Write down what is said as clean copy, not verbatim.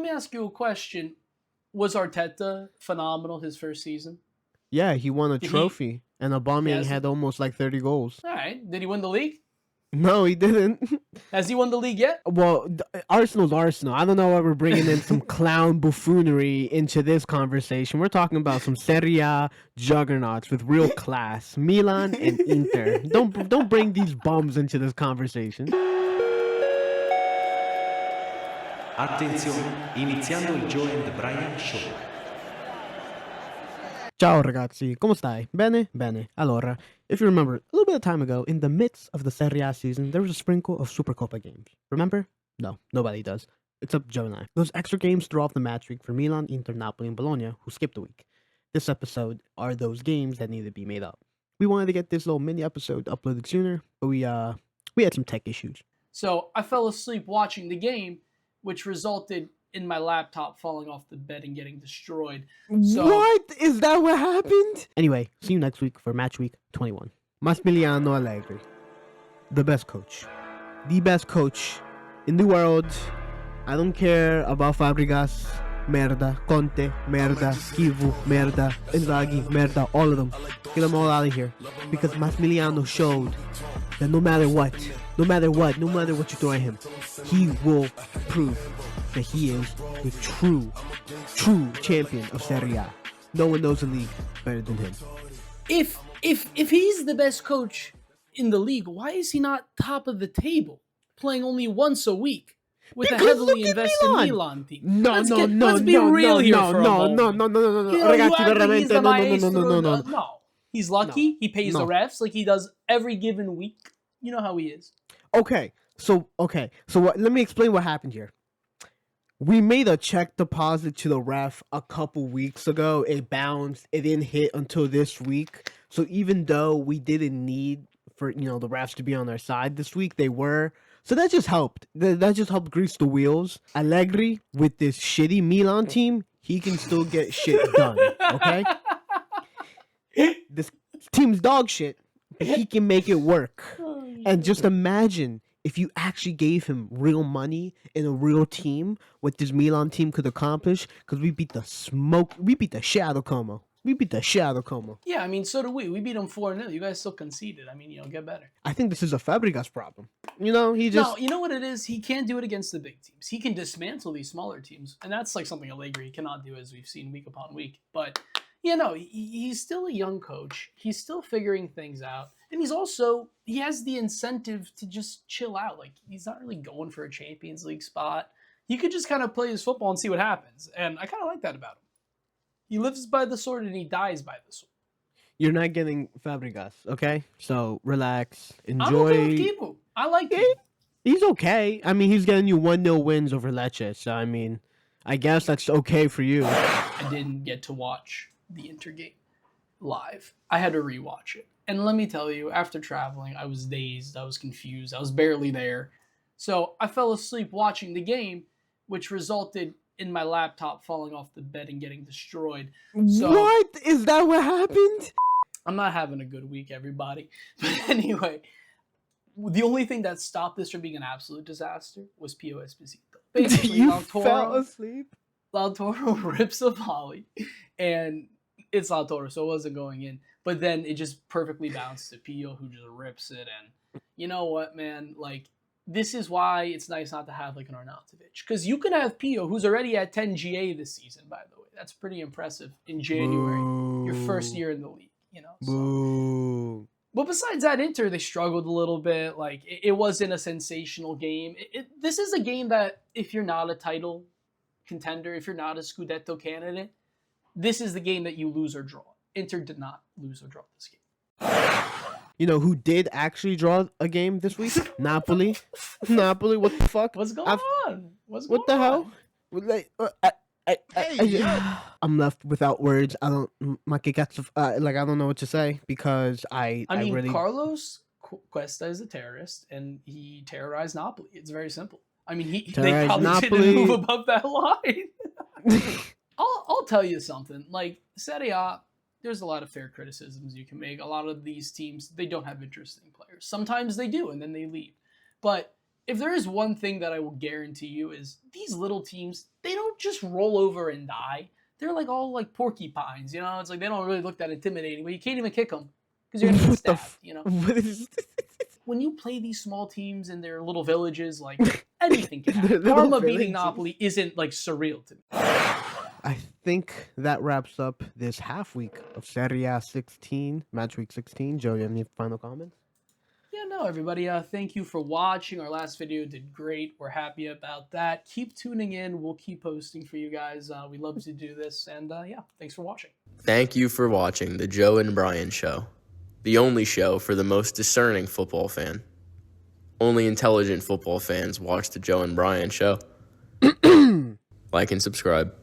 me ask you a question. Was Arteta phenomenal his first season? Yeah, he won a Did he- trophy, and Aubameyang Yes. had almost like 30 goals. All right. Did he win the league? No, he didn't. Has he won the league yet? Well, Arsenal's Arsenal. I don't know why we're bringing in some clown buffoonery into this conversation. We're talking about some Serie A juggernauts with real class, Milan and Inter. Don't bring these bums into this conversation. Attenzione, iniziando il Joe and Brian Show. Ciao ragazzi, come stai? Bene? Bene. Allora, if you remember, a little bit of time ago, in the midst of the Serie A season, there was a sprinkle of Supercoppa games. Remember? No, nobody does. Except Joe and I. Those extra games throughout the match week for Milan, Inter, Napoli, and Bologna, who skipped a week. This episode are those games that need to be made up. We wanted to get this little mini episode uploaded sooner, but we had some tech issues. So I fell asleep watching the game, which resulted in my laptop falling off the bed and getting destroyed. So, What? Is that what happened? Anyway, see you next week for Match Week 21. Massimiliano Allegri. The best coach. The best coach in the world. I don't care about Fabregas. Merda. Conte. Merda. Kivu. Merda. Inzaghi. Merda. All of them. Get them all out of here. Because Massimiliano showed that no matter what you throw at him, he will prove that he is the true champion of Serie A. No one knows the league better than him. if he's the best coach in the league, why is he not top of the table, playing only once a week with a Because heavily look at invested Milan. Milan team? No. Let's be real here for a moment. No. You know, Ragazzi, you act like he's the maestro. no. No. He's lucky. No. He pays the No. refs like he does every given week. You know how he is. Okay, so let me explain what happened here. We made a check deposit to the ref a couple weeks ago. It bounced. It didn't hit until this week. So even though we didn't need for the refs to be on our side this week, they were. So that just helped. That just helped grease the wheels. Allegri with this shitty Milan team, he can still get shit done. Okay, this team's dog shit, but he can make it work. And just imagine if you actually gave him real money and a real team, what this Milan team could accomplish, because we beat the shit out of Como. Yeah, I mean, so do we. We beat them 4-0. You guys still conceded. I mean, get better. I think this is a Fabregas problem. He just... No, you know what it is? He can't do it against the big teams. He can dismantle these smaller teams. And that's like something Allegri cannot do, as we've seen week upon week. But, he's still a young coach. He's still figuring things out. And he has the incentive to just chill out. Like, he's not really going for a Champions League spot. He could just kind of play his football and see what happens. And I kind of like that about him. He lives by the sword and he dies by the sword. You're not getting Fabregas, okay? So, relax. Enjoy. I'm okay with Kibu. I like him. He's okay. I mean, he's getting you 1-0 wins over Lecce. So, I mean, I guess that's okay for you. I didn't get to watch the Inter game live. I had to rewatch it. And let me tell you, after traveling, I was dazed. I was confused. I was barely there. So I fell asleep watching the game, which resulted in my laptop falling off the bed and getting destroyed. So, What? Is that what happened? I'm not having a good week, everybody. But anyway, the only thing that stopped this from being an absolute disaster was Pio Esposito. Basically, You fell asleep? Lautaro rips a volley, and it's Lautaro, so it wasn't going in. But then it just perfectly bounced to Pio, who just rips it. And you know what, man? Like, this is why it's nice not to have like an Arnautovic. Because you can have Pio, who's already at 10 GA this season, by the way. That's pretty impressive in January, your first year in the league. So. Boo. But besides that, Inter, they struggled a little bit. Like, it wasn't a sensational game. This is a game that, if you're not a title contender, if you're not a Scudetto candidate, this is the game that you lose or draw. Inter did not lose or draw this game. You know who did actually draw a game this week? Napoli. Napoli, what the fuck? What's going on? What the hell? Like, I'm left without words. I don't know what to say because I mean, really... Carlos Cuesta is a terrorist and he terrorized Napoli. It's very simple. I mean, they Terrorized probably Napoli. didn't move above that line. I'll tell you something. Like, Serie A, there's a lot of fair criticisms you can make. A lot of these teams, they don't have interesting players. Sometimes they do, and then they leave. But if there is one thing that I will guarantee you is these little teams, they don't just roll over and die. They're like all like porcupines, you know? It's like they don't really look that intimidating, but you can't even kick them because you're going to get What the stabbed, you know? What is When you play these small teams in their little villages, like anything can Their happen. little Parma villages. beating Napoli isn't like surreal to me. I think that wraps up this half week of Serie 16, Matchweek 16. Joe, you have any final comments? Yeah, no, everybody. Thank you for watching. Our last video did great. We're happy about that. Keep tuning in. We'll keep posting for you guys. We love to do this. And yeah, thanks for watching. Thank you for watching the Joe and Brian Show, the only show for the most discerning football fan. Only intelligent football fans watch the Joe and Brian Show. Like and subscribe.